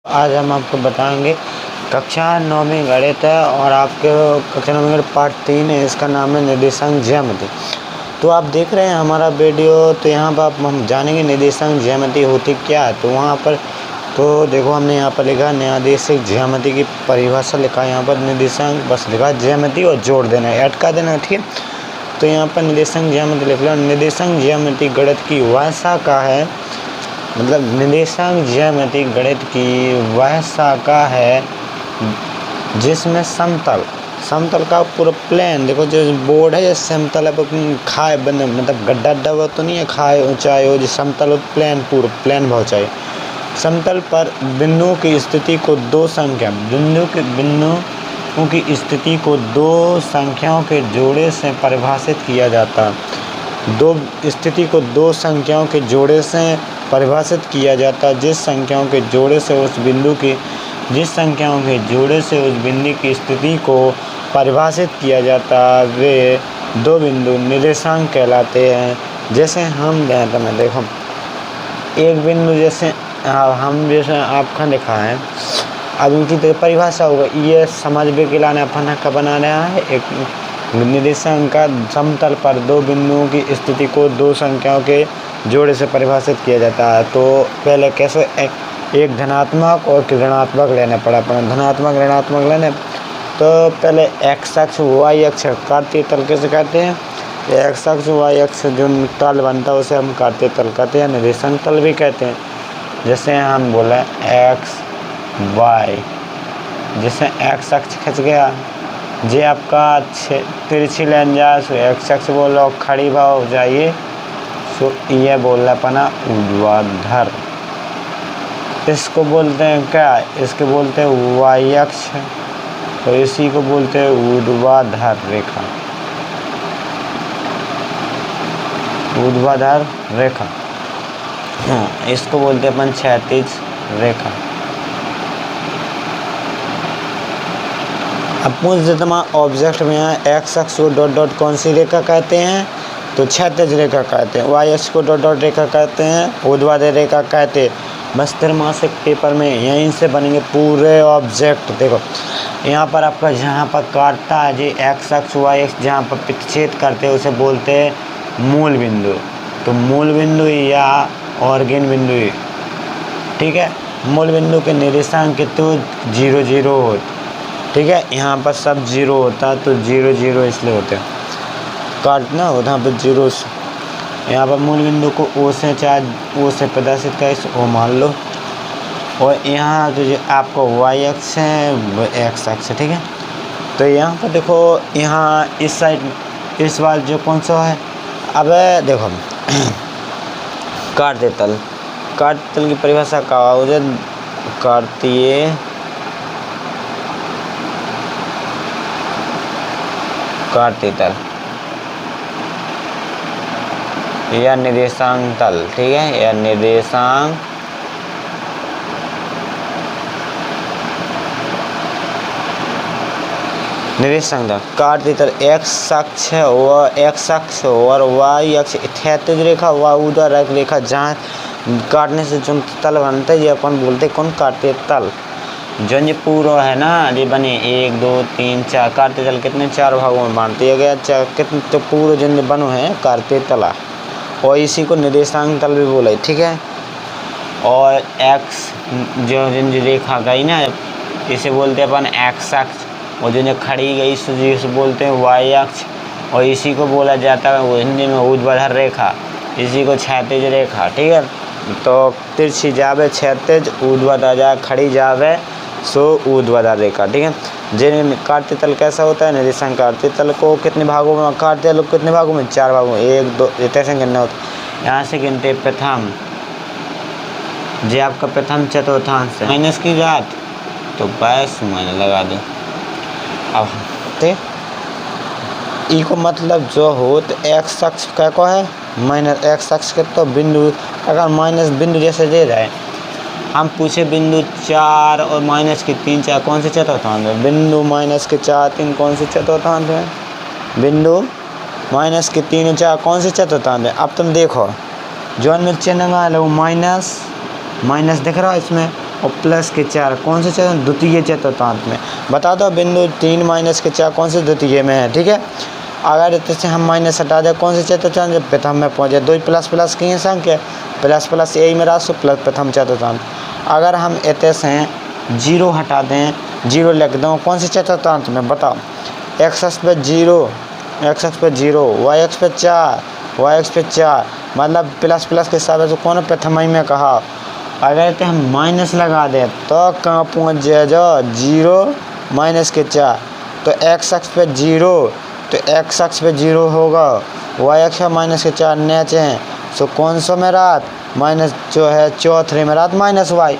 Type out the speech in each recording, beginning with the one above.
आज हम आपको बताएंगे कक्षा 9वीं गणित है और आपके कक्षा 9वीं गणित पार्ट 3 है। इसका नाम है निर्देशांक ज्यामिति। तो आप देख रहे हैं हमारा वीडियो। तो यहाँ पर हम जानेंगे निर्देशांक ज्यामिति होती क्या है। तो वहाँ पर तो देखो हमने यहाँ पर लिखा निर्देशांक ज्यामिति की परिभाषा लिखा है। यहाँ पर निर्देशांक बस लिखा ज्यामिति और जोड़ देना है, ऐड कर देना, ठीक है। तो यहाँ पर निर्देशांक ज्यामिति लिख लो। निर्देशांक ज्यामिति गणित की वह शाखा है, मतलब निर्देशांक ज्यामिति गणित की वह शाखा है जिसमें समतल का पूरा प्लेन, देखो जो बोर्ड है ये समतल है, खाए बने मतलब गड्ढा डबा तो नहीं है, खाए ऊंचाई हो, जो समतल प्लेन पूरा प्लेन बहुत चाहिए। समतल पर बिंदुओं की स्थिति को दो संख्याओं के जोड़े से परिभाषित किया जाता है। दो संख्याओं के जोड़े से परिभाषित किया जाता, जिस संख्याओं के जोड़े से उस बिंदु की स्थिति को परिभाषित किया जाता, वे दो बिंदु निर्देशांक कहलाते हैं। जैसे हम देखो एक बिंदु जैसे आपका लिखा है, अब इनकी परिभाषा होगा, ये समझने के लिए अपन का बना रहा है। एक निर्देशांक का समतल पर दो बिंदुओं की स्थिति को दो संख्याओं के जोड़े से परिभाषित किया जाता है। तो पहले कैसे एक धनात्मक और ऋणात्मक लेना पड़ा अपना, धनात्मक ऋणात्मक लेने। तो पहले एक्स अक्ष वाई अक्ष काटते तल कैसे कहते हैं, एक्स अक्ष वाई अक्ष जो तल बनता है उसे हम काटते तल कहते हैं, निर्देशांक तल भी कहते हैं। जैसे हम बोले एक्स वाई, जैसे एक्स अक्ष खिंच गया, जे आपका तिरछी लाइन जाए सो एक्स अक्ष बोलो खड़ी भाव जाइए, तो ये बोल रहा अपना ऊर्ध्वाधर। इसको बोलते हैं क्या, इसके बोलते हैं वाई अक्ष, तो इसी को बोलते हैं ऊर्ध्वाधर रेखा, ऊर्ध्वाधर रेखा। इसको बोलते हैं अपन क्षैतिज रेखा। अब पूछ देता मैं ऑब्जेक्ट में है, एक्स अक्ष को डॉट डॉट कौन सी रेखा कहते हैं, तो क्षैतिज रेखा कहते हैं। वाई अक्ष को डॉट डॉट रेखा कहते हैं, ऊर्ध्वाधर रेखा कहते हैं। बस त्रैमासिक पेपर में यहीं से बनेंगे पूरे ऑब्जेक्ट। देखो यहाँ पर आपका जहाँ पर काटता है जी एक्स अक्ष वाई अक्ष, जहाँ पर प्रतिच्छेद करते हैं उसे बोलते हैं मूल बिंदु। तो मूल बिंदु या ऑर्गेन बिंदु, ठीक है। मूल बिंदु के निर्देशांक तो 0 0 होते, ठीक है। यहाँ पर सब 0 होता है, तो 0 0 इसलिए होते हैं, काटना होता है पर 0। यहाँ पर मूल बिंदु को ओ से प्रदर्शित कर ओ मान लो, और यहाँ तो जो आपको वाई अक्ष है वो एक्स अक्ष, ठीक है। तो यहाँ पर देखो, यहाँ इस साइड इस बार जो कौन सा है, अब देखो काटते तल की परिभाषा का हो जाए काटते तल या निर्देशांक तल, ठीक है, या निर्देशांक तल काटते तल एक्स अक्ष और वाई अक्ष क्षैतिज रेखा व ऊर्ध्वाधर रेखा, जहाँ काटने से जो तल बनता है ये अपन बोलते हैं कौन, काटते तल। जो ये पूरा है ना, ये बने 1 2 3 4, काटते तल कितने 4 भागों में बांट दिया गया, कितने तो पूरे जिन बनो हैं काटते तला, और इसी को निर्देशांक तल भी बोला, ठीक है। और एक्स जो रेखा गई ना, इसे बोलते हैं अपन एक्स अक्ष, और जो खड़ी गई इसे बोलते हैं वाई अक्ष, और इसी को बोला जाता है हिंदी में ऊर्ध्वाधर रेखा, इसी को क्षैतिज रेखा, ठीक है। तो तिरछी जावे क्षैतिज, ऊर्ध्वाधर जा खड़ी जावे सो ऊर्ध्वाधर रेखा, ठीक है। जिन काटते तल कैसा होता है, निर्देशांक काटते तल को कितने भागों में काटते हैं लोग, कितने भागों में, 4 भागों में, 1 2 ऐसे गिनना होता है। यहाँ से गिनते प्रथम, जो आपका प्रथम चतुर्थांश माइनस की जात तो 22 माइनस लगा दो। अब ई को मतलब जो हो तो एक्स अक्ष क्या को है माइनस एक्स अक्ष के, तो बिंदु अगर माइनस बिंदु जैसे दे रहे हैं, हम पूछे बिंदु 4 और माइनस की 3 4 कौन से चतुर्थांश है, बिंदु माइनस के 4 3 कौन से चतुर्थांश है, बिंदु माइनस के 3 और 4 कौन से चतुर्थांश है। अब तुम देखो जो चिन्ह वो माइनस दिख रहा है इसमें, और प्लस के 4 कौन से चतुर्थांश? द्वितीय चतुर्थांश में। बता दो बिंदु 3 माइनस के 4 कौन से द्वितीय में है, ठीक है। अगर इससे हम माइनस हटा दें कौन से चतुर्थांश? जब प्रथम में पहुँचे, दो प्लस प्लस की संख्या, प्लस प्लस यही में राशि प्लस प्रथम चतुर्थांश। अगर हम इतने से 0 हटा दें, 0 लिख दो कौन से चतुर्थांश में? बताओ। x अक्ष पे 0, x अक्ष पे 0, y अक्ष पे 4, y अक्ष पे 4, मतलब प्लस प्लस के हिसाब से कौन प्रथम में कहा। अगर तो हम माइनस लगा दें तो कहाँ पहुँच जाएगा? 0 माइनस के 4, तो x अक्ष पे 0, तो x अक्ष पे 0 होगा, y अक्ष पे माइनस के 4 नीचे हैं, तो कौन सा में रात? माइनस जो है चौथे में रात माइनस y,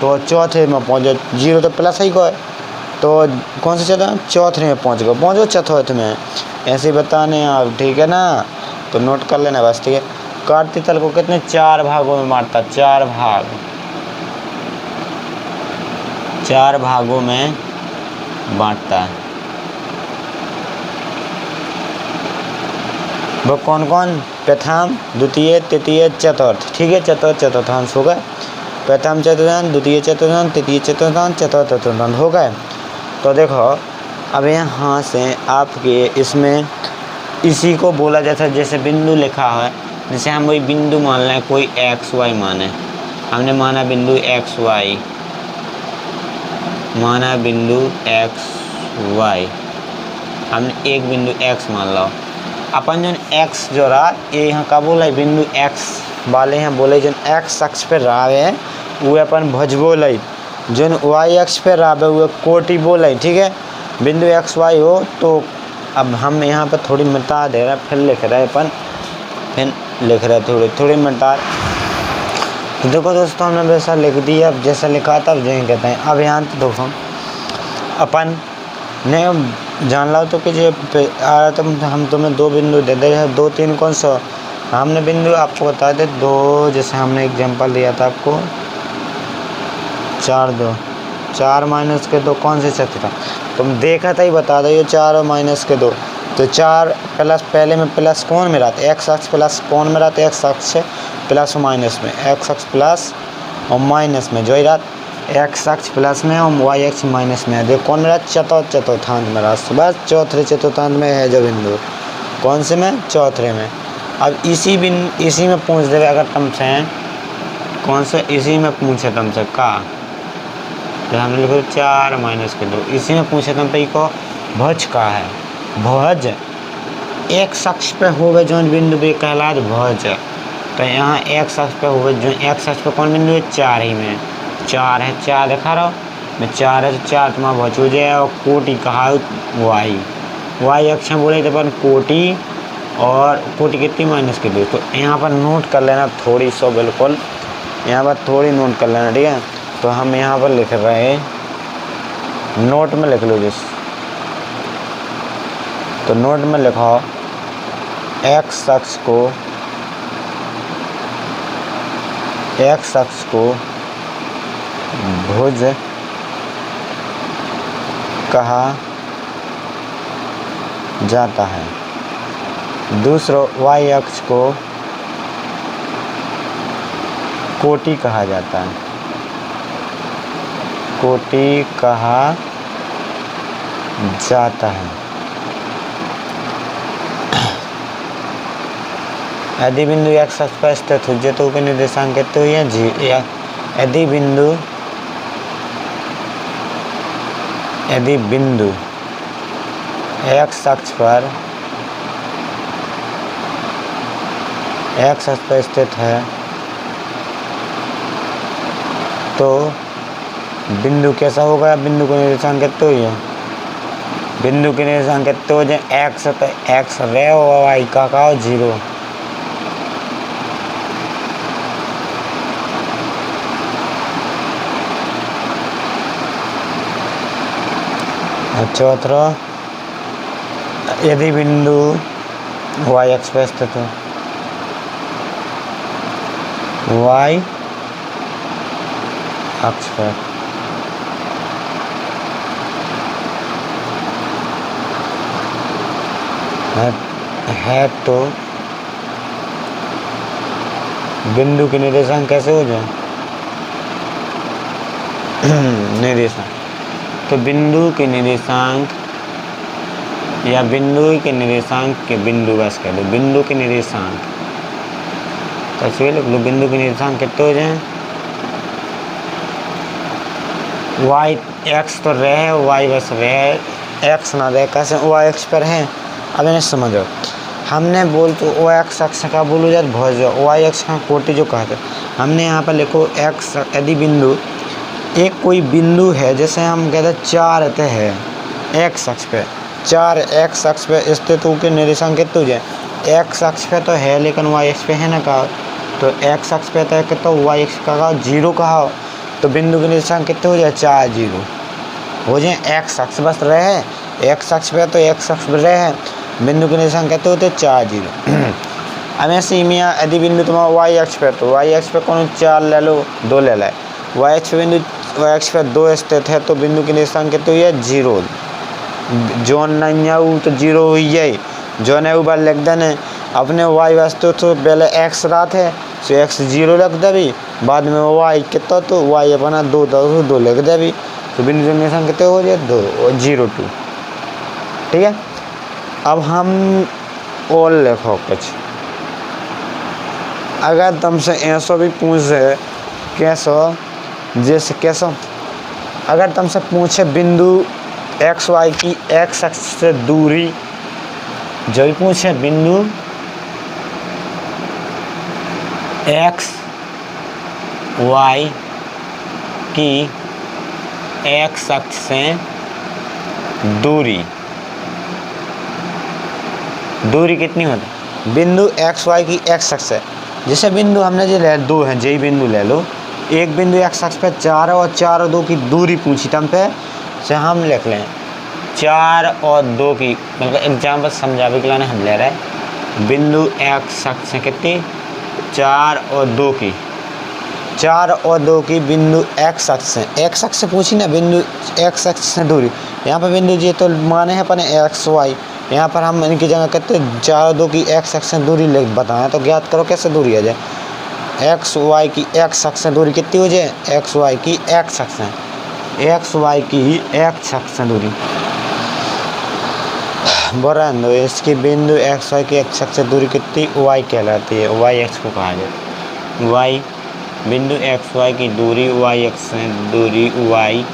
तो चौथे में पहुँचो। 0 तो प्लस ही को, तो कौन से चौथे? चौथे में पहुँचो चतुर्थ में। ऐसे ही बताने आप, ठीक है ना। तो नोट कर लेना बस, ठीक है। काटती तल को कितने 4 भागों में बांटता? 4 भाग, 4 भागों में बांटता है। वो कौन कौन? प्रथम, द्वितीय, तृतीय, चतुर्थ, ठीक है। चतुर्थांश हो गए। प्रथम चतुर्थांश, द्वितीय चतुर्थांश, तृतीय चतुर्थांश, चतुर्थ चतुर्थांश हो गए। तो देखो अब यहाँ से आपके इसमें इसी को बोला जाता है, जैसे बिंदु लिखा है, जैसे हम वही बिंदु मान लें, कोई एक्स वाई माने, हमने माना बिंदु एक्स वाई, माना बिंदु एक्स वाई, हमने एक बिंदु एक्स मान लो। अपन जो एक्स जो रहा ये यहाँ का बोला बिंदु एक्स वाले हैं, बोले जो एक्स अक्ष पे रहा है वो अपन भुज बोले, जो वाई अक्ष पे रहा है वो कोटि बोले, ठीक है। बिंदु एक्स वाई हो तो अब हम यहाँ पर थोड़ी मिटा दे रहे हैं, फिर लिख रहे हैं अपन, फिर लिख रहे हैं थोड़ी मिटा। तो देखो दोस्तों हमने वैसा लिख दिया, अब जैसा लिखा था वही कहते हैं। अब यहाँ तो देखो अपन ने जान लो तो कि जो हम तुम्हें 2 बिंदु दे दे, 2 3 कौन सा? हमने बिंदु आपको बता दे 2, जैसे हमने एग्जांपल दिया था आपको 4 2, 4 माइनस के 2 कौन से चतुर्थांश? तुम देखा था ही बता दो, ये 4 और माइनस के 2, तो 4 प्लस, पहले में प्लस कौन में रहता? एक्स अक्ष प्लस कौन में रहता? एक्स अक्ष प्लस माइनस में, एक्स अक्ष प्लस और माइनस में, जो ही रात एक्स अक्ष प्लस में और वाई अक्ष माइनस में है। देखो कौन रहा? चतुर्थांश में रहा, बस चौथे चतुर्थांश में है जो बिंदु, कौन से में? चौथे में। अब इसी में पूछ देवे अगर तुमसे, कौन से? इसी में पूछे तुमसे का, तो हमने लिखो 4 माइनस के 2, इसी में पूछे तुमसे को भुज का है। भुज एक्स अक्ष पे होवे जो बिंदु भी कहलात भुज, तो यहाँ एक्स अक्ष पे होवे जो एक्स अक्ष पे कौन बिंदु है? 4 ही में 4 है, 4 दिखा रहा मैं 4 है, तो 4 तुम्हारा भुज हो जाए। और कोटि कहा वाई अक्ष में बोले तो अपन कोटि, और कोटि कितनी? माइनस के 2। तो यहाँ पर नोट कर लेना थोड़ी सो, बिल्कुल यहाँ पर थोड़ी नोट कर लेना, ठीक है। तो हम यहाँ पर लिख रहे हैं, नोट में लिख लो जिस, तो नोट में लिखो एक्स अक्ष को भुज कहा जाता है। दूसरा वाई अक्ष को कोटि कहा जाता है, कोटि कहा जाता है। यदि बिंदु एक्स अक्ष पर स्थित हो तो के निर्देशांक कितने हुए हैं? जी। यदि बिंदु एक्स अक्ष पर स्थित है तो बिंदु कैसा होगा? बिंदु के निर्देशांक कितने हुए हैं? बिंदु के निर्देशांक कितने हो जाए? एक्स, तो एक्स रे और वाई का 0। चौथा यदि बिंदु वाई अक्ष पर स्थित हो, वाई अक्ष पर है तो बिंदु के निर्देशांक कैसे हो जाए? निर्देशांक। तो बिंदु के निर्देशांक या बिंदु के निर्देशांक के बिंदु बस कह लो, बिंदु के निर्देशांक कैसे लिख लो, बिंदु के निर्देशांक कितने हो जाए, वाई एक्स तो रहे, वाई बस रहे, एक्स ना रहे, कैसे वाई एक्स पर है। अब इन्हें समझो, हमने बोल तो ओ एक्स अक्ष का बोलो यार भुज, वाई एक्स का कोटि जो कहते, हमने यहाँ पर लिखो एक्स, यदि बिंदु एक कोई बिंदु है, जैसे हम कहते हैं 4 रहते हैं एक्स अक्ष पे, 4 एक्स अक्ष पे स्थित होकर निर्देशांक कितने हो जाए, एक्स अक्ष पे तो है लेकिन वाई अक्ष पे है ना कहा, तो एक्स अक्ष पे तो कितना, वाई अक्ष का कहा 0 कहा, तो बिंदु के निर्देशांक कितने हो जाए, 4 0 हो जाए। एक्स अक्ष बस रहे, एक्स अक्ष पे तो एक्स अक्ष पे रहे, बिंदु के निर्देशांक कितने होते 4 0। अब ऐसे ही मियाँ यदि बिंदु तुम्हारा वाई अक्ष पे, तो वाई अक्ष पे कौन 4 ले लो, 2 ले लाए, वाई अक्ष पे बिंदु, वाई अक्ष पे 2 स्थित है, तो बिंदु के निर्देशांक कितने हुई है 0, जोन नहीं आऊ तो 0 हुई है, जो नहीं बार लिख देने अपने वाई वास्ते तो पहले एक्स रात है तो एक्स 0 लिख दे भी, बाद में वाई कितना तो वाई अपना 2 2 लिख दे भी, तो बिंदु के निर्देशांक कितने हो जाए 2 और 0 2। ठीक है, अब हम और लिखो कुछ, अगर तुमसे ऐसा भी पूछे कैसो, जैसे कैसो अगर तुमसे पूछे बिंदु एक्स वाई की एक्स अक्ष से दूरी, जो भी पूछे बिंदु एक्स वाई की एक्स अक्ष से दूरी, दूरी कितनी होती, बिंदु एक्स वाई की एक्स अक्ष से, जैसे बिंदु हमने जो ले 2 है, यही बिंदु ले लो, एक बिंदु एक्स अक्ष पे 4 है और 4 और 2 की दूरी पूछी तम पे से हम लिख लें 4 और 2 की, मतलब एग्जाम्पल समझावे के लिए हम ले रहे हैं, बिंदु एक्स अक्ष से कितनी 4 और 2 की, 4 और 2 की बिंदु एक्स अक्ष से, एक्स अक्ष से पूछी ना, बिंदु एक्स अक्ष से दूरी, यहाँ पर बिंदु जी तो माने हैं अपने एक्स वाई, यहाँ पर हम इनकी जगह कहते 4 और 2 की एक्स अक्ष से दूरी लिख बताएं, तो ज्ञात करो कैसे दूरी आ जाए, एक्स वाई की एक्स अक्ष से दूरी कितनी हो जाए, एक्स वाई की एक्स अक्ष से, एक्स वाई की एक्स अक्ष से दूरी बोरा दो, इसकी बिंदु एक्स वाई की एक्स अक्ष से दूरी कितनी वाई कहलाती है, वाई एक्स को कहा जाए, वाई बिंदु एक्स वाई की दूरी वाई एक्स से दूरी वाई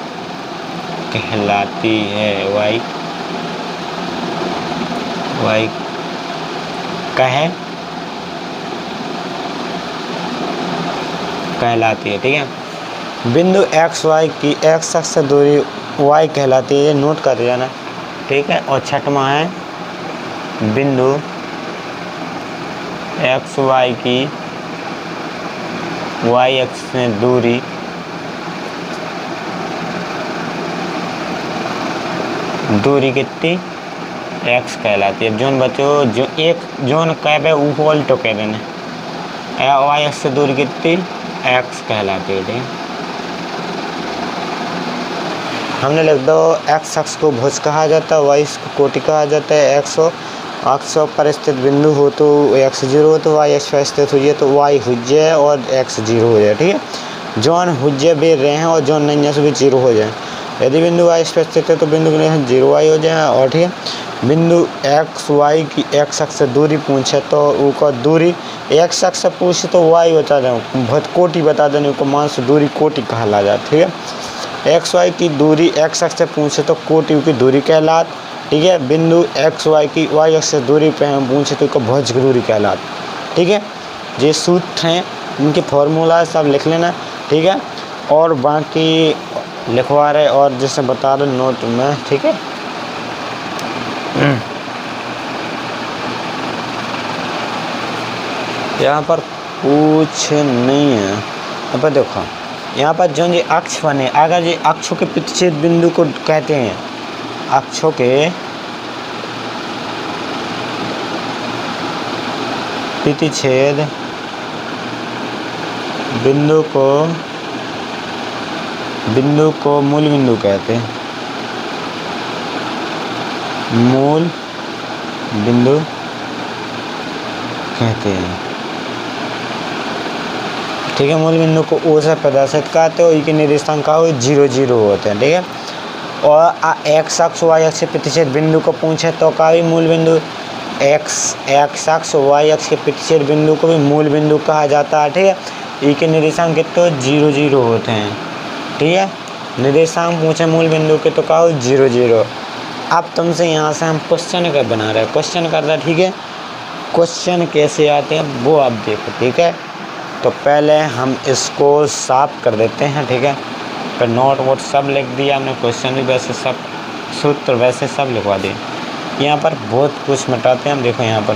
कहलाती है, वाई वाई कहे कहलाती है। ठीक है, बिंदु एक्स वाई की एक्स अक्ष से दूरी वाई कहलाती है, ये नोट कर लेना। ठीक है, और छठवां है बिंदु एक्स वाई की वाई अक्ष से दूरी दूरी कितनी एक्स कहलाती है। जोन बच्चों जो एक जोन कैब है वो उल्टो कह देना, वाई अक्ष से दूरी कितनी एक्स कहलाती है। ठीक है, हमने लिख दो एक्स अक्ष को भुज कहा जाता है, वाई को कोटि कहा जाता है। एक्स अक्ष पर स्थित बिंदु हो तो एक्स 0 हो, तो वाई अक्ष पर स्थित हुई है तो वाई हुज्जे और एक्स 0 हो जाए। ठीक है, जोन हुज्जे भी रहे हैं और जोन नहीं है सो भी 0 हो जाए। यदि बिंदु वाई पर स्थित है तो बिंदु के 0 वाई हो जाए। और ठीक है, बिंदु एक्स वाई की एक्स अक्ष से दूरी पूछे तो उसका दूरी एक्स अक्ष से पूछे तो वाई बता दें, बहुत कोटि बता देने उसको मान से दूरी कोटि कहला जाए। ठीक है, एक्स वाई की दूरी एक्स अक्ष से पूछे तो कोटि की दूरी कहलात। ठीक है, बिंदु एक्स वाई की वाई अक्ष से दूरी पे हम पूछे तो उसको भुज की दूरी कहलात। ठीक है, ये सूत्र हैं, इनके फॉर्मूला सब लिख लेना। ठीक है, और बाकी लिखवा रहे और जैसे बता रहे नोट में। ठीक है, यहाँ पर कुछ नहीं है। अब देखो यहाँ पर जो ये अक्ष बने, अगर ये अक्षों के प्रतिच्छेद बिंदु को कहते हैं, अक्षों के प्रतिच्छेद बिंदु को मूल बिंदु कहते हैं, मूल बिंदु कहते हैं। ठीक है। मूल बिंदु को ओ से प्रदर्शित करते हो, ई के निर्देशांक का 0 0 होते हैं, ठीक है। और एक्स अक्ष वाई अक्ष के प्रतिच्छेद बिंदु को पूछे तो का भी मूल बिंदु एक्स अक्ष वाई अक्ष के प्रतिच्छेद बिंदु को भी मूल बिंदु कहा जाता है, ठीक है। ई के निर्देशांक कितने 0 0 होते हैं, ठीक है। निर्देशांक पूछे मूल बिंदु के तो कहो 0 0। अब तुमसे यहाँ से हम क्वेश्चन का बना रहे हैं, क्वेश्चन कर रहे हैं, ठीक है। क्वेश्चन कैसे आते हैं वो आप देखो, ठीक है। तो पहले हम इसको साफ कर देते हैं, ठीक है। फिर नोट वोट सब लिख दिया हमने, क्वेश्चन भी वैसे सब सूत्र वैसे सब लिखवा दिए। यहाँ पर बहुत कुछ मिटाते हैं हम, देखो यहाँ पर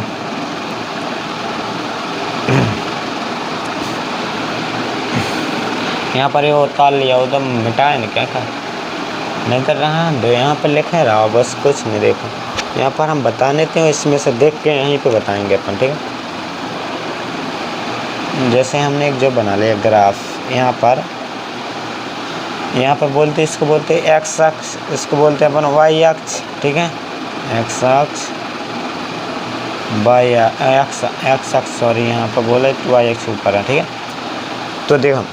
यहाँ पर ये उतार लिया उधर मिटाए ना, क्या नहीं कर रहा दो, यहाँ पर लिखे रहा बस, कुछ नहीं। देखो यहाँ पर हम बता देते हैं, इसमें से देख के यहीं पे बताएंगे अपन, ठीक है। जैसे हमने एक जो बना लिया ग्राफ, यहाँ पर बोलते इसको बोलते एक्स अक्ष, इसको बोलते हैं अपन वाई अक्ष, ठीक है। एक्स अक्ष वाई एक्स अक्ष सॉरी, यहाँ पर बोले तो वाई अक्ष ऊपर है, ठीक है। तो देखो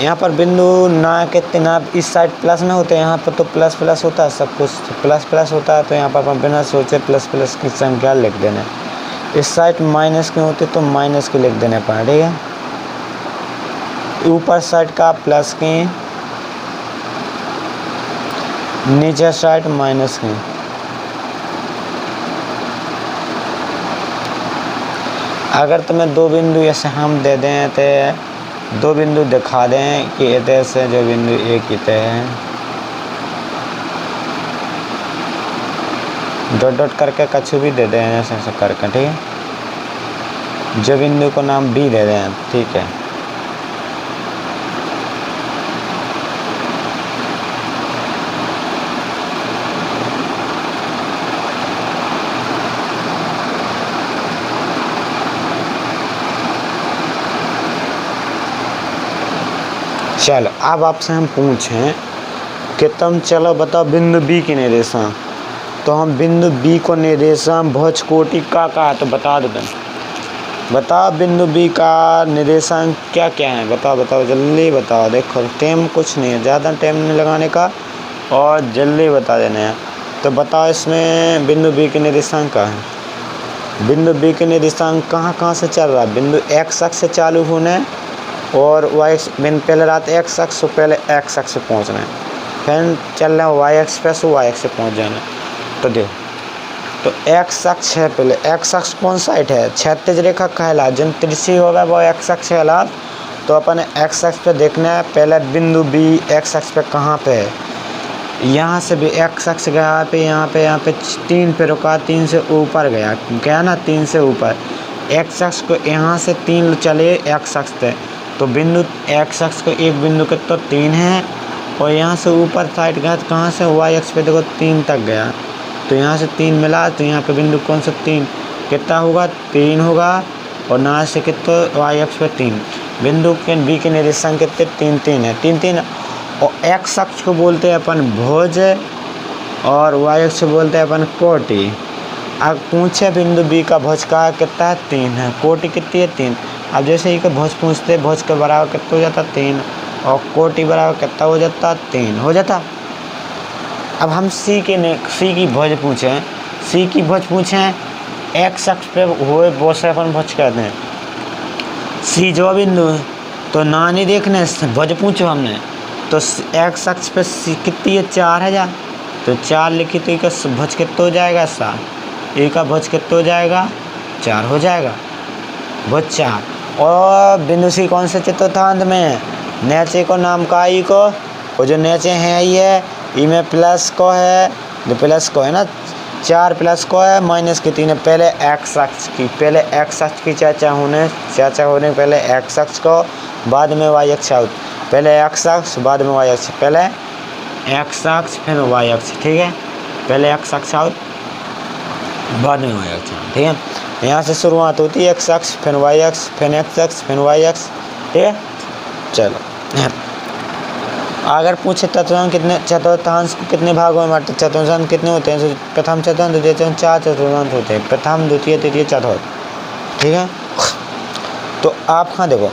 यहाँ पर बिंदु ना कितने ना इस साइड प्लस में होते हैं, यहाँ पर तो प्लस प्लस होता है, सब कुछ प्लस प्लस होता है। तो यहाँ पर अपन बिना सोचे प्लस प्लस की संख्या लिख देना। इस साइड माइनस के होते तो माइनस के लिख देने पर, ठीक है। ऊपर साइड का प्लस की, नीचे साइड माइनस की। अगर तुम्हें दो बिंदु ऐसे हम दे दें तो दो बिंदु दिखा दें कि इधर से जो बिंदु एक ही है, डॉट डॉट करके कछु भी दे दें ऐसे ऐसे करके, ठीक है। जो बिंदु को नाम बी दे दें, ठीक है। चलो अब आपसे हम पूछें कि तुम चलो बताओ बिंदु बी की निर्देशांक। तो हम बिंदु बी को निर्देशांक भुज कोटि का कहा, तो बता दो तुम, बताओ बिंदु बी का निर्देशांक क्या क्या है, बताओ बताओ जल्दी बताओ। देखो टाइम कुछ नहीं है, ज़्यादा टाइम नहीं लगाने का और जल्दी बता देना है। तो बताओ इसमें बिंदु बी के निर्देशांक का है। बिंदु बी के निर्देशांक कहाँ से चल रहा है, बिंदु एक्स अक्ष से चालू होने और वाई पहले रात एक्स अक्ष से पहले एक्स अक्ष से पहुँचना है, फिर चल रहे हैं वाई अक्ष पे से वाई अक्ष से पहुँच जाना है। तो देखो तो एक्स अक्ष है, पहले एक्स अक्ष कौन साइड है, क्षैतिज रेखा कहला, जिन तिरछी होगा वो एक्स अक्ष कहला। तो अपन एक्स अक्ष पे देखना है पहले बिंदु बी एक्स अक्ष पे कहाँ पे है। यहाँ से भी एक्स अक्ष गया पे, यहाँ पे 3 पे रुका, 3 से ऊपर गया ना, 3 से ऊपर एक्स अक्ष को यहाँ से 3 चले एक्स अक्ष पे। तो बिंदु एक्स अक्ष को एक बिंदु के तो 3 है और यहाँ से ऊपर साइड गया तो कहाँ से वाई अक्ष पे देखो 3 तक गया। तो यहाँ से 3 मिला, तो यहाँ पे बिंदु कौन सा 3 कितना होगा 3 होगा और ना से कितना वाई अक्ष पे 3। बिंदु के बी के निर्देशांक कितने 3 3 है, 3 3। और एक्स अक्ष को बोलते हैं अपन भुज और वाई अक्ष को बोलते हैं अपन कोटि। अब पूछे बिंदु बी का भुज का कितना है 3 है, कोटि कितनी है 3। अब जैसे ही भुज पूछते, भुज के बराबर कितना हो जाता 3 और कोटि बराबर कितना हो जाता 3 हो जाता। अब हम सी की भुज पूछें, सी की भुज पूछें एक्स अक्ष पे हुए वो से अपन भुज कहते हैं। सी जो बिंदु है तो ना नहीं देखने भुज पूछो हमने, तो एक्स अक्ष पे सी कितनी है 4 है जा, तो 4 लिखी तो एक भुज कितना हो जाएगा 7, एक का भुज कितना हो जाएगा 4 हो जाएगा, भुज 4। और बिंदु सी कौन से चतुर्थांश में है, नीचे को नाम का ई को, और जो नीचे है ये ई में प्लस को है, जो प्लस को है ना 4 प्लस को है माइनस की 3 है। पहले एक्स अक्ष की चाचा होने पहले एक्स अक्ष को, बाद में वाई अक्ष आउट, पहले एक्स अक्ष बाद में वाई अक्ष, पहले एक्स अक्ष फिर वाई अक्ष, ठीक है। पहले एक्स अक्ष आउट बाद में वाई अक्ष, ठीक है। यहाँ से शुरुआत होती है एक्स अक्ष फिर वाई अक्ष फिर एक्स अक्ष फिर वाई अक्ष, ठीक है। चलो अगर पूछे तत्वांश कितने चतुर्थांश कितने भागों में बांटते, चतुर्थांश कितने होते हैं, प्रथम चतुर्थांश द्वितीय चतुर्थांश 4 चतुर्थांश होते हैं, प्रथम द्वितीय तृतीय चतुर्थ, ठीक है। तो आप कहाँ देखो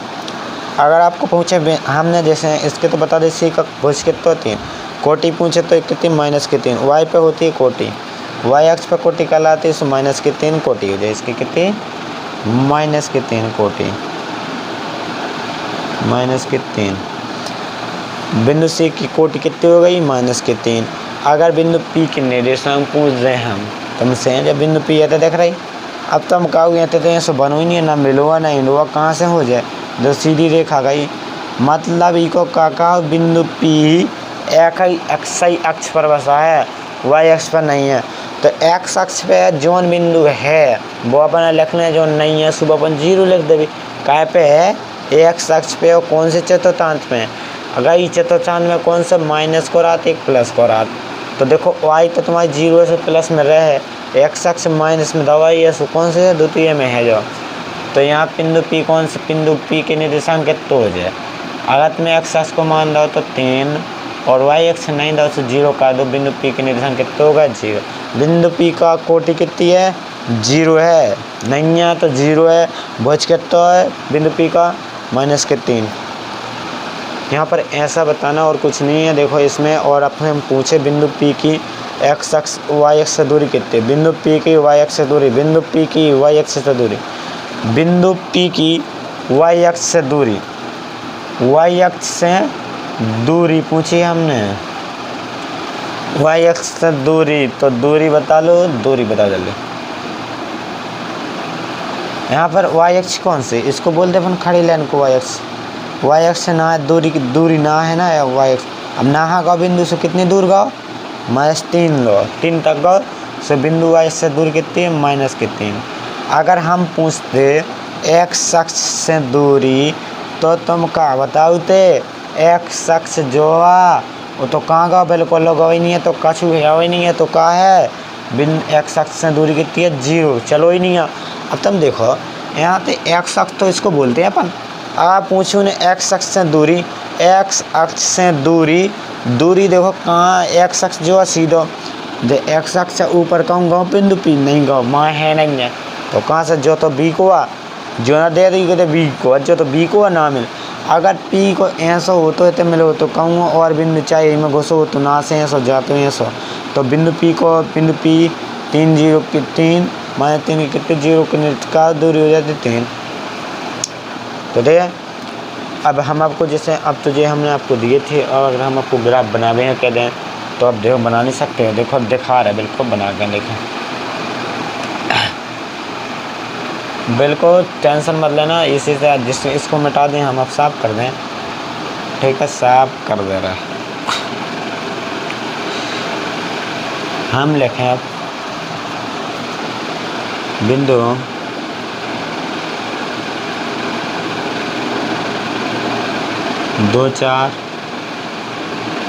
अगर आपको पूछे हमने जैसे इसके तो बता दें सी का भुज कितना होती है, कोटि पूछे तो कितनी -3, वाई पे होती है कोटि, वाई अक्ष पे कोटि कहलाती है, सो -3 कोटि हो जाए, इसकी कितनी -3 कोटि, -3। बिंदु सी की कोटि कितनी हो गई -3। अगर बिंदु पी के निर्देशांक पूछ रहे हम तुमसे, जब बिंदु पी है तो देख रही, अब तो हम कहोगे तो ऐसा बनो ही नहीं, ना मिलोगा ना इंडोगा, कहाँ से हो जाए, जो सीधी रेखा गई, मतलब इको का बिंदु पी एक ही एक्स अक्ष पर बसा है, वाई अक्ष पर नहीं है। तो एक्स अक्ष पे जोन बिंदु है वो अपना लिखना है, जो नहीं है सुबह अपन 0 लिख देवी। काय पे है, एक्स अक्ष पे और कौन से चतुर्थांश में, अगर ये चतुर्थांश में कौन सा माइनस को रात एक प्लस को रात, तो देखो वाई तो तुम्हारी 0 से प्लस में रहे, एक्स अक्ष माइनस में दवाई है, सो कौन से द्वितीय में है जो, तो यहाँ बिंदु पी कौन से बिंदु पी के निर्देशांक कितना हो जाए, अगर तुम्हें एक्स अक्ष को मान दो तो 3 और वाई अक्ष नहीं दो तो 0 का दो, बिंदु पी के निर्देशांक कितना होगा 0। बिंदु पी का कोटि कितनी है 0 है, नहीं है तो 0 है, भुज कितना है बिंदु पी का -3। यहाँ पर ऐसा बताना और कुछ नहीं है। देखो इसमें और अपने हम पूछे बिंदु पी की एक्स अक्ष वाई अक्ष से दूरी कितनी, बिंदु पी की वाई अक्ष से दूरी, बिंदु पी की वाई अक्ष से दूरी, बिंदु पी की वाई अक्ष से दूरी, वाई अक्ष से दूरी पूछी हमने, वाई अक्ष से दूरी, तो दूरी बता लो, दूरी बता जल्दी। यहाँ पर वाई अक्ष कौन सी, इसको बोलते अपन खड़ी लाइन को वाई अक्ष, वाई अक्ष से ना दूरी की दूरी ना है ना वाई अक्ष। अब ना गाओ बिंदु से कितनी दूर गाओ -3 लो, 3 तक गाओ, से बिंदु वाई से दूरी कितनी है -3। अगर हम पूछते एक्स अक्ष से दूरी तो तुम क्या बताओते, एक्स अक्ष जो आ वो तो कहाँ गाओ, बिल्कुल लगा ही नहीं है, तो कछु है ही नहीं है, तो क्या है बिंदु एक्स अक्ष से दूरी कितनी है 0, चलो ही नहीं है। अब तुम देखो यहाँ पे एक्स अक्ष तो इसको बोलते हैं अपन, आप पूछो ने एक्स अक्ष से दूरी, एक्स अक्ष से दूरी, दूरी देखो कहाँ, एक्स अक्ष जो है सीधो, जो एक्स अक्ष से ऊपर कहूँ गाँव बिंदु पी नहीं गाँव माँ है नहीं है, तो कहाँ से जो तो बी को आ, जो ना दे रही कहते बी को, जो तो बी को ना मिल, अगर पी को ऐसा हो तो मिलो तो कहूँ और बिंदु चाहिए में घुसो तो ना से ऐसा जाते हैं ऐसा, तो बिंदु पी को बिंदु पी 3 0 की 3 -3 की कितने 0 की का दूरी हो जाती 3। तो ठीक है, अब हम आपको जैसे अब तो जो हमने आपको दिए थे, और अगर हम आपको ग्राफ बनावे हैं कह दें तो आप देखो बना नहीं सकते हो, देखो अब दिखा रहा है बिल्कुल बना के, देखें बिल्कुल टेंशन मत लेना, इसी से जिस इसको मिटा दें हम अब साफ कर दें, ठीक है साफ कर दे रहा है। हम लिखें अब बिंदु दो 4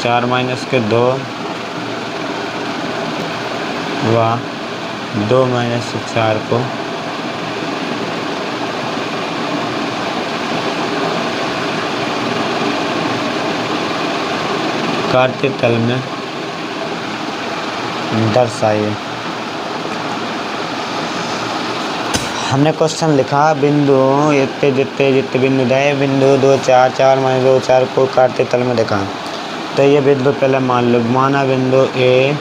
4 - 2 व 2 - 4 को काटते तल में दर्शाइए। हमने क्वेश्चन लिखा बिंदु इतने जितने बिंदु दे, बिंदु 2 4 4 - 2 4 को काटते तल में दिखा। तो ये बिंदु पहले मान लो, माना बिंदु ए,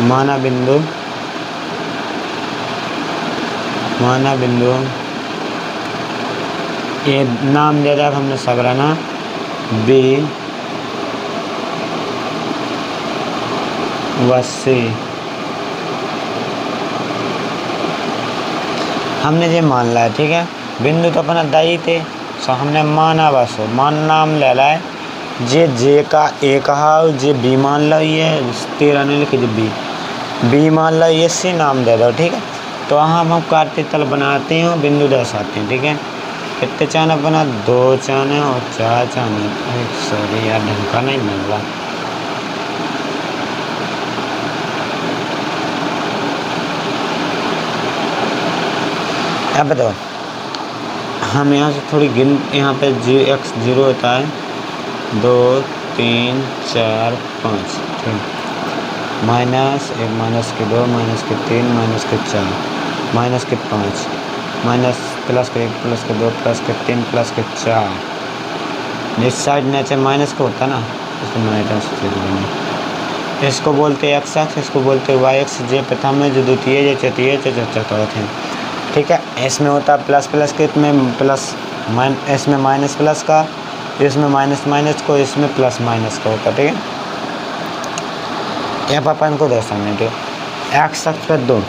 माना बिंदु ए, नाम दे दिया हमने सबराना बी व सी। हमने ये मान लिया, ठीक है, बिंदु तो अपना दाई थे, सो हमने माना बस मान नाम ले लाए, जे का ए कहा, जे बी मान लो, ये 13 ने लिखे, जो बी मान लो, ये सी नाम दे दो, ठीक है। तो हम काटते तल बनाते हैं, बिंदु दर्शाते हैं, ठीक है। कितने चाने बना, 2 चाने और 4 चाने, सॉरी यार ढंग का नहीं मिल रहा। अब बताओ हम यहाँ से थोड़ी गिन, यहाँ पे x 0 होता है, 2 3 4 5, ठीक, -1 -2 -3 -4 -5, माइनस प्लस के 1 प्लस के 2 प्लस के 3 प्लस के 4। इस साइड नीचे माइनस का होता ना, इसको माइनस लिख देंगे। इसको बोलते हैं एक्स अक्ष, इसको बोलते हैं वाई अक्ष। जे प्रथम में, जो द्वितीय, जो तृतीय, जो चतुर्थ है। ठीक है, इसमें होता है प्लस प्लस के, इसमें प्लस इसमें माइनस प्लस का, इसमें माइनस माइनस को, इसमें प्लस माइनस का होता है। ठीक है, यहाँ पर अपन को दर्शाने दो एक्स अक्ष पर 2।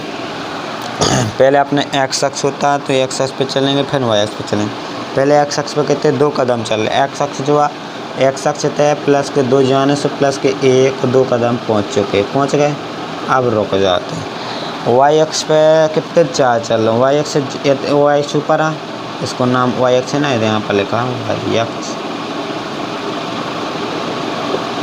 पहले अपने एक्स अक्ष होता है तो एक्स अक्ष पे चलेंगे, फिर वाई अक्ष पे चलेंगे। पहले एक्स अक्ष पे कहते हैं 2 कदम चल रहे। एक्स अक्ष जो है, एक्स अक्ष तय प्लस के 2 जाने से प्लस के 1-2 कदम पहुँच गए, अब रुक जाते हैं। वाई अक्ष पे कितने 4 चल रहे हैं। वाई अक्ष वाई अक्ष ऊपर आ, इसको नाम वाई अक्ष है ना, यहाँ पर लिखा है वाई अक्ष।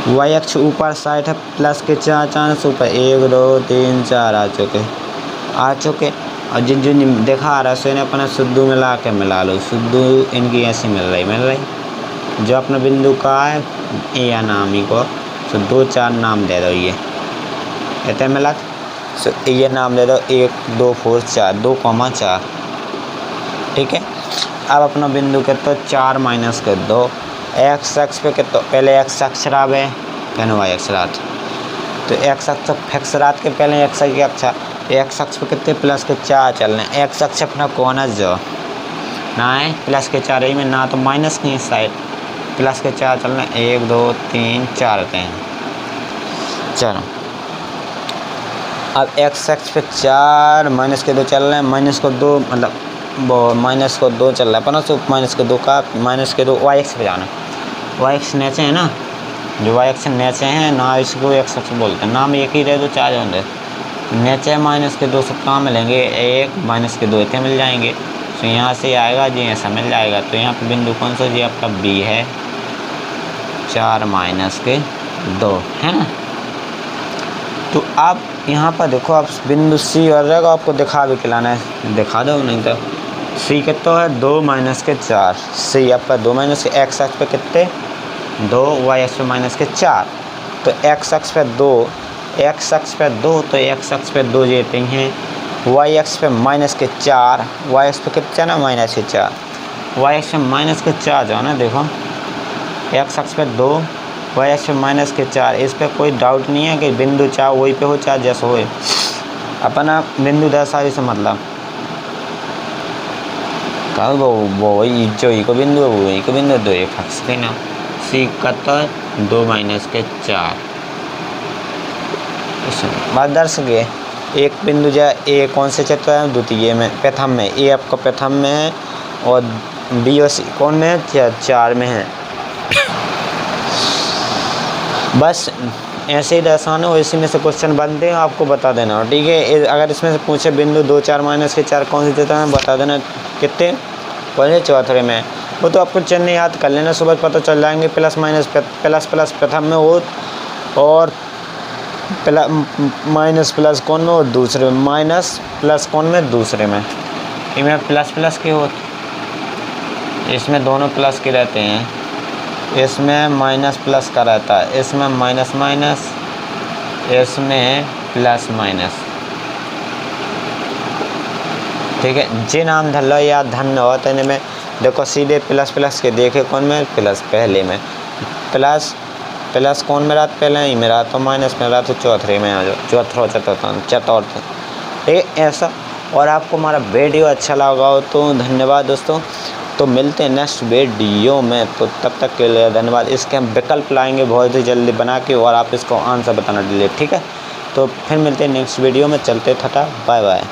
वाई अक्ष ऊपर साइड है, प्लस के 4 चांस ऊपर 1 2 3 4 आ चुके। और जिन जिन देखा आ रहा है इन्हें अपना शुद्धू मिला के मिला लो। शुद्धू इनकी ऐसी मिल रही जो अपना बिंदु का है ए या नाम ही को, तो 2-4 नाम दे दो। ये कहते हैं मिला, सो ये नाम दे दो 1 2 4 4 2,4। ठीक है, अब अपना बिंदु के तो 4 माइनस के 2। एक्स अक्ष पे के तो पहले एक्स अक्षराब है, फिर वाई अक्षरात। तो एक्स अक्ष फिक्स रात के पहले एक्स अक्ष पे कितने प्लस के 4 चल रहे हैं। एक्स अक्ष अपना कोनस जो ना है प्लस के 4 ही में ना, तो माइनस नहीं साइड, प्लस के 4 चल रहे हैं। 1 2 3 4 हैं। चलो, अब एक्स अक्ष पे 4 माइनस के 2 चल रहे हैं। माइनस को 2 मतलब वो माइनस को 2 चल रहा है अपना, तो माइनस के 2 का माइनस के 2 वाई अक्ष पे जाना। वाई अक्ष नीचे है ना, जो वाई अक्ष नीचे हैं ना, इसको एक्स अक्ष बोलते हैं। नाम एक ही रहे तो 4 होंगे। नीचे माइनस के 2 सब कहाँ मिलेंगे, 1 माइनस के 2 इतने मिल जाएंगे। तो यहाँ से आएगा जी, ऐसा मिल जाएगा। तो यहाँ पे बिंदु कौन सा जी, आपका बी है, 4 माइनस के 2 है ना। तो आप यहाँ पर देखो, आप बिंदु सी और रहेगा, आपको दिखा भी खिलाना है, दिखा दो। नहीं तो सी कितना है 2 माइनस के 4। सी आपका 2 माइनस के, एक्स अक्ष पे कितने 2, वाई अक्ष पे माइनस के 4। तो एक्स अक्ष पे 2, एक्स अक्ष पे 2, तो एक्स अक्ष पे 2 देते हैं। वाई अक्ष पे माइनस के 4, वाई अक्ष पे कितना ना माइनस के 4, वाई अक्ष पे माइनस के 4 जो है ना, देखो एक्स अक्ष पे 2, वाई अक्ष पे माइनस के 4। इस पर कोई डाउट नहीं है कि बिंदु चाहे वही पे हो चाहे जैसा हो, अपना बिंदु दर्शावे से मतलब कहा वो वही जो ही को बिंदु है वही को बिंदु, 2 एक अक्ष थे ना। सी का तो 2 माइनस के 4। बात दर्शक है, एक बिंदु जो ए कौन से चतुर्थ है, द्वितीय में, प्रथम में। ए आपका प्रथम में है और बी और सी कौन में है, 4 में है। बस ऐसे ही दर्शाना हो, इसी में से क्वेश्चन बनते हैं, आपको बता देना। ठीक है, अगर इसमें से पूछे बिंदु 2 4 माइनस के 4 कौन से चतुर्थ है, बता देना कितने कौन से चौथे में। वो तो आपको चिन्ह याद कर लेना, सुबह पता चल जाएंगे। प्लस माइनस प्लस प्लस प्रथम में हो, और माइनस प्लस कौन में, और दूसरे में माइनस प्लस कौन में, दूसरे में। इनमें प्लस प्लस के हो, इसमें दोनों प्लस के रहते हैं, इसमें माइनस प्लस का रहता है, इसमें माइनस माइनस, इसमें प्लस माइनस। ठीक है, जे नाम धन लो या धन हो, तो इनमें देखो सीधे प्लस प्लस के देखे कौन में, प्लस पहले में, प्लस प्लस कौन में रहा पहले ही में रहा, तो माइनस में रहा तो चौथे में आ जाओ, चतुर्थ। ठीक है, ऐसा। और आपको हमारा वीडियो अच्छा लगा हो तो धन्यवाद दोस्तों। तो मिलते हैं नेक्स्ट वीडियो में, तो तब तक के लिए धन्यवाद। इसके हम विकल्प लाएंगे बहुत ही जल्दी बना के, और आप इसको आंसर बताना डिलीट। ठीक है, तो फिर मिलते हैं नेक्स्ट वीडियो में। चलते टाटा, बाय बाय।